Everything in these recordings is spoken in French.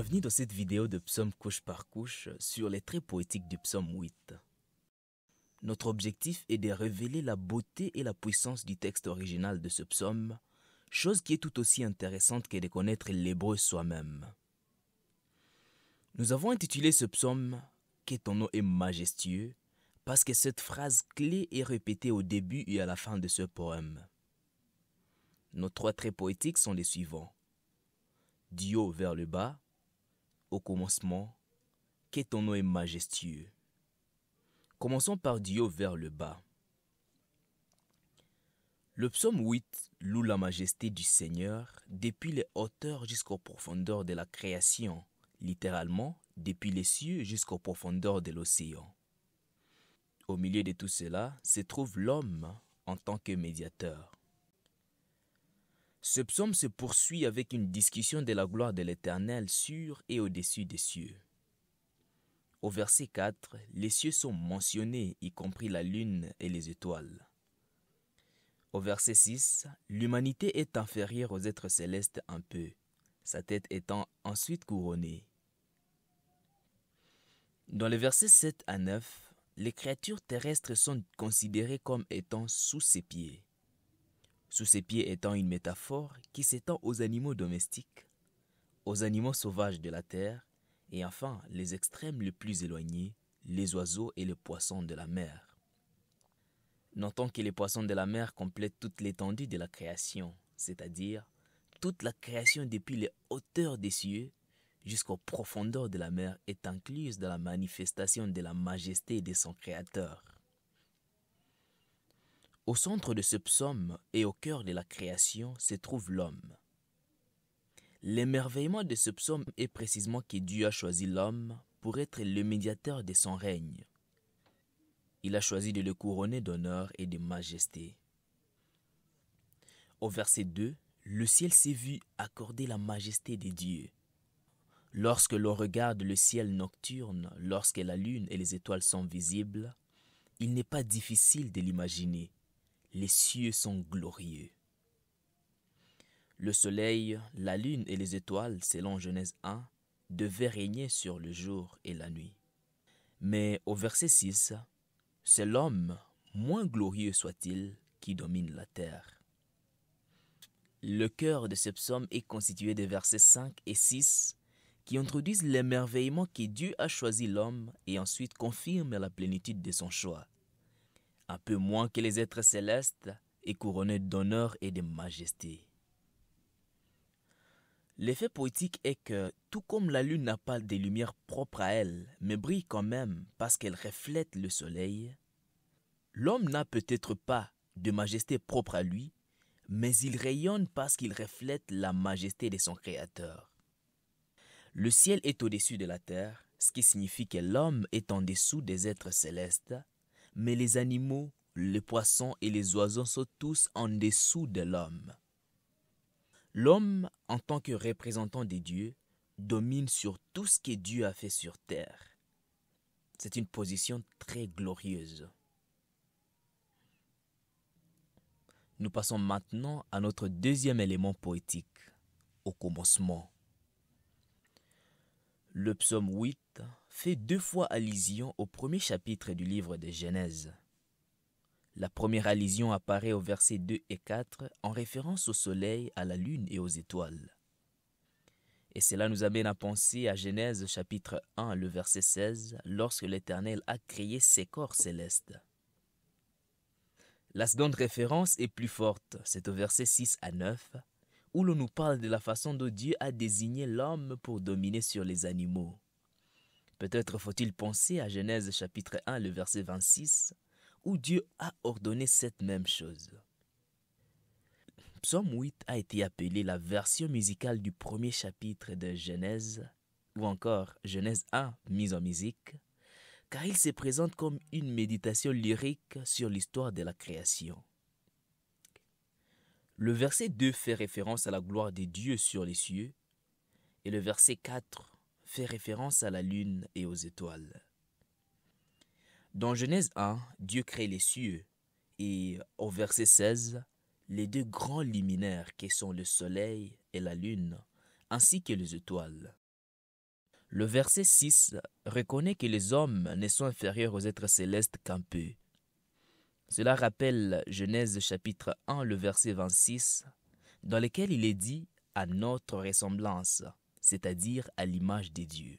Bienvenue dans cette vidéo de psaume couche par couche sur les traits poétiques du psaume 8. Notre objectif est de révéler la beauté et la puissance du texte original de ce psaume, chose qui est tout aussi intéressante que de connaître l'hébreu soi-même. Nous avons intitulé ce psaume « Que ton nom est majestueux » parce que cette phrase clé est répétée au début et à la fin de ce poème. Nos trois traits poétiques sont les suivants. Du haut vers le bas, au commencement, que ton nom est majestueux. Commençons par du haut vers le bas. Le psaume 8 loue la majesté du Seigneur depuis les hauteurs jusqu'aux profondeurs de la création, littéralement depuis les cieux jusqu'aux profondeurs de l'océan. Au milieu de tout cela se trouve l'homme en tant que médiateur. Ce psaume se poursuit avec une discussion de la gloire de l'Éternel sur et au-dessus des cieux. Au verset 4, les cieux sont mentionnés, y compris la lune et les étoiles. Au verset 6, l'humanité est inférieure aux êtres célestes un peu, sa tête étant ensuite couronnée. Dans les versets 7 à 9, les créatures terrestres sont considérées comme étant sous ses pieds. Sous ses pieds étant une métaphore qui s'étend aux animaux domestiques, aux animaux sauvages de la terre, et enfin les extrêmes les plus éloignés, les oiseaux et les poissons de la mer. Notons que les poissons de la mer complètent toute l'étendue de la création, c'est-à-dire toute la création depuis les hauteurs des cieux jusqu'aux profondeurs de la mer est incluse dans la manifestation de la majesté de son Créateur. Au centre de ce psaume et au cœur de la création se trouve l'homme. L'émerveillement de ce psaume est précisément que Dieu a choisi l'homme pour être le médiateur de son règne. Il a choisi de le couronner d'honneur et de majesté. Au verset 2, le ciel s'est vu accorder la majesté de Dieu. Lorsque l'on regarde le ciel nocturne, lorsque la lune et les étoiles sont visibles, il n'est pas difficile de l'imaginer. Les cieux sont glorieux. Le soleil, la lune et les étoiles, selon Genèse 1, devaient régner sur le jour et la nuit. Mais au verset 6, c'est l'homme, moins glorieux soit-il, qui domine la terre. Le cœur de ce psaume est constitué des versets 5 et 6 qui introduisent l'émerveillement que Dieu a choisi l'homme et ensuite confirment la plénitude de son choix. Un peu moins que les êtres célestes, et couronné d'honneur et de majesté. L'effet poétique est que, tout comme la lune n'a pas de lumière propre à elle, mais brille quand même parce qu'elle reflète le soleil, l'homme n'a peut-être pas de majesté propre à lui, mais il rayonne parce qu'il reflète la majesté de son Créateur. Le ciel est au-dessus de la terre, ce qui signifie que l'homme est en dessous des êtres célestes, mais les animaux, les poissons et les oiseaux sont tous en dessous de l'homme. L'homme, en tant que représentant des dieux, domine sur tout ce que Dieu a fait sur terre. C'est une position très glorieuse. Nous passons maintenant à notre deuxième élément poétique, au commencement. Le psaume 8 fait 2 fois allusion au premier chapitre du livre de Genèse. La première allusion apparaît au versets 2 et 4 en référence au soleil, à la lune et aux étoiles. Et cela nous amène à penser à Genèse chapitre 1, le verset 16, lorsque l'Éternel a créé ces corps célestes. La seconde référence est plus forte, c'est au verset 6 à 9, où l'on nous parle de la façon dont Dieu a désigné l'homme pour dominer sur les animaux. Peut-être faut-il penser à Genèse chapitre 1, le verset 26, où Dieu a ordonné cette même chose. Psaume 8 a été appelé la version musicale du premier chapitre de Genèse, ou encore Genèse 1 mise en musique, car il se présente comme une méditation lyrique sur l'histoire de la création. Le verset 2 fait référence à la gloire de Dieu sur les cieux, et le verset 4 fait référence à la lune et aux étoiles. Dans Genèse 1, Dieu crée les cieux, et au verset 16, les 2 grands luminaires qui sont le soleil et la lune, ainsi que les étoiles. Le verset 6 reconnaît que les hommes ne sont inférieurs aux êtres célestes qu'un peu. Cela rappelle Genèse chapitre 1, le verset 26, dans lequel il est dit « à notre ressemblance », c'est-à-dire à l'image des dieux.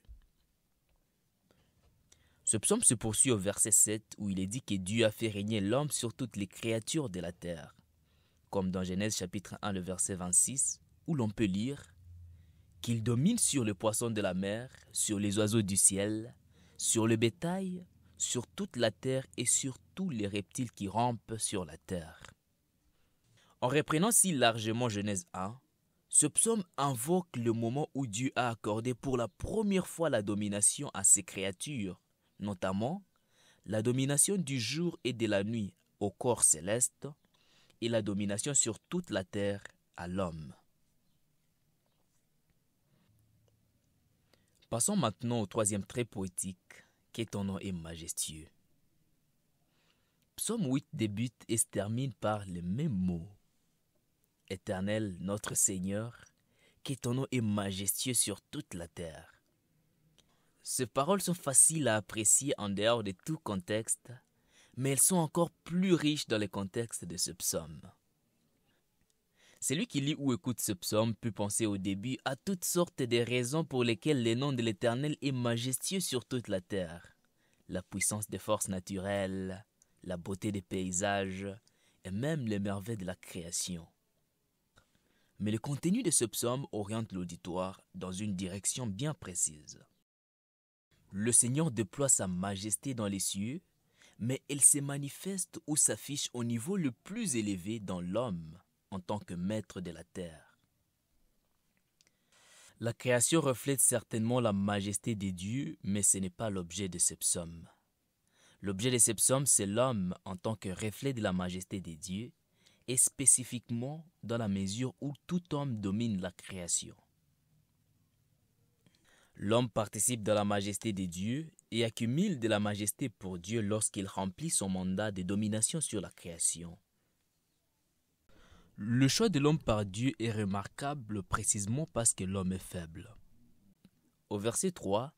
Ce psaume se poursuit au verset 7 où il est dit que Dieu a fait régner l'homme sur toutes les créatures de la terre, comme dans Genèse chapitre 1, le verset 26, où l'on peut lire qu'il domine sur les poissons de la mer, sur les oiseaux du ciel, sur le bétail, sur toute la terre et sur tous les reptiles qui rampent sur la terre. En reprenant si largement Genèse 1, ce psaume invoque le moment où Dieu a accordé pour la première fois la domination à ses créatures, notamment la domination du jour et de la nuit au corps céleste et la domination sur toute la terre à l'homme. Passons maintenant au troisième trait poétique, que ton nom est majestueux. Psaume 8 débute et se termine par les mêmes mots. Éternel, notre Seigneur, que ton nom est majestueux sur toute la terre. Ces paroles sont faciles à apprécier en dehors de tout contexte, mais elles sont encore plus riches dans le contexte de ce psaume. Celui qui lit ou écoute ce psaume peut penser au début à toutes sortes de raisons pour lesquelles le nom de l'Éternel est majestueux sur toute la terre. La puissance des forces naturelles, la beauté des paysages et même les merveilles de la création. Mais le contenu de ce psaume oriente l'auditoire dans une direction bien précise. Le Seigneur déploie sa majesté dans les cieux, mais elle se manifeste ou s'affiche au niveau le plus élevé dans l'homme en tant que maître de la terre. La création reflète certainement la majesté des dieux, mais ce n'est pas l'objet de ce psaume. L'objet de ce psaume, c'est l'homme en tant que reflet de la majesté des dieux, et spécifiquement dans la mesure où tout homme domine la création. L'homme participe de la majesté des dieux et accumule de la majesté pour Dieu lorsqu'il remplit son mandat de domination sur la création. Le choix de l'homme par Dieu est remarquable précisément parce que l'homme est faible. Au verset 3,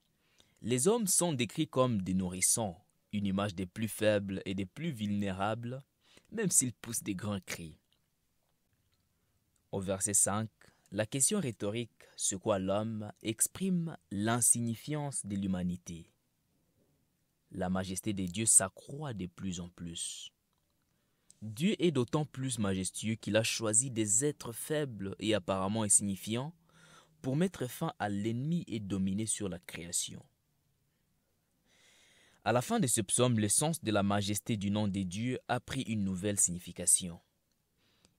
les hommes sont décrits comme des nourrissons, une image des plus faibles et des plus vulnérables, même s'ils poussent des grands cris. Au verset 5, la question rhétorique « c'est quoi l'homme » exprime l'insignifiance de l'humanité. La majesté de Dieu s'accroît de plus en plus. Dieu est d'autant plus majestueux qu'il a choisi des êtres faibles et apparemment insignifiants pour mettre fin à l'ennemi et dominer sur la création. À la fin de ce psaume, le sens de la majesté du nom de Dieu a pris une nouvelle signification.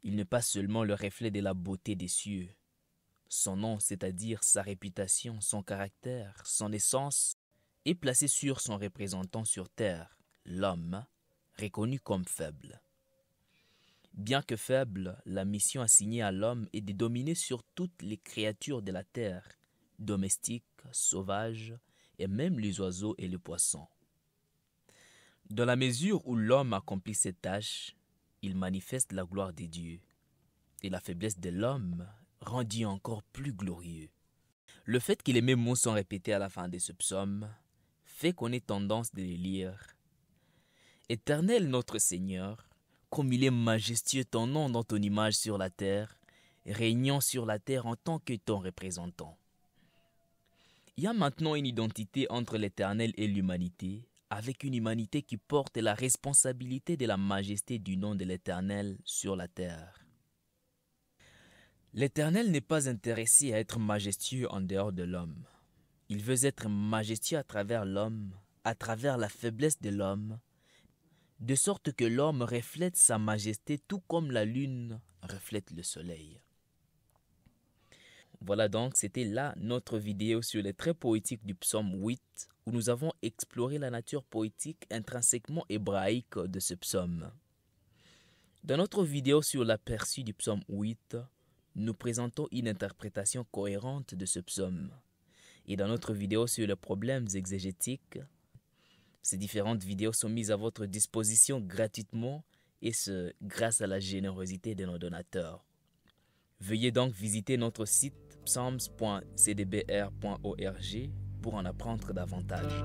Il n'est pas seulement le reflet de la beauté des cieux. Son nom, c'est-à-dire sa réputation, son caractère, son essence, est placé sur son représentant sur terre, l'homme, reconnu comme faible. Bien que faible, la mission assignée à l'homme est de dominer sur toutes les créatures de la terre, domestiques, sauvages, et même les oiseaux et les poissons. Dans la mesure où l'homme accomplit cette tâche, il manifeste la gloire des dieux, et la faiblesse de l'homme rend Dieu encore plus glorieux. Le fait que les mêmes mots sont répétés à la fin de ce psaume fait qu'on ait tendance de les lire. Éternel notre Seigneur, comme il est majestueux ton nom dans ton image sur la terre, régnant sur la terre en tant que ton représentant. Il y a maintenant une identité entre l'Éternel et l'humanité, avec une humanité qui porte la responsabilité de la majesté du nom de l'Éternel sur la terre. L'Éternel n'est pas intéressé à être majestueux en dehors de l'homme. Il veut être majestueux à travers l'homme, à travers la faiblesse de l'homme, de sorte que l'homme reflète sa majesté tout comme la lune reflète le soleil. Voilà donc, c'était là notre vidéo sur les traits poétiques du psaume 8, où nous avons exploré la nature poétique intrinsèquement hébraïque de ce psaume. Dans notre vidéo sur l'aperçu du psaume 8, nous présentons une interprétation cohérente de ce psaume. Et dans notre vidéo sur les problèmes exégétiques, ces différentes vidéos sont mises à votre disposition gratuitement et ce, grâce à la générosité de nos donateurs. Veuillez donc visiter notre site psalms.cdbr.org pour en apprendre davantage.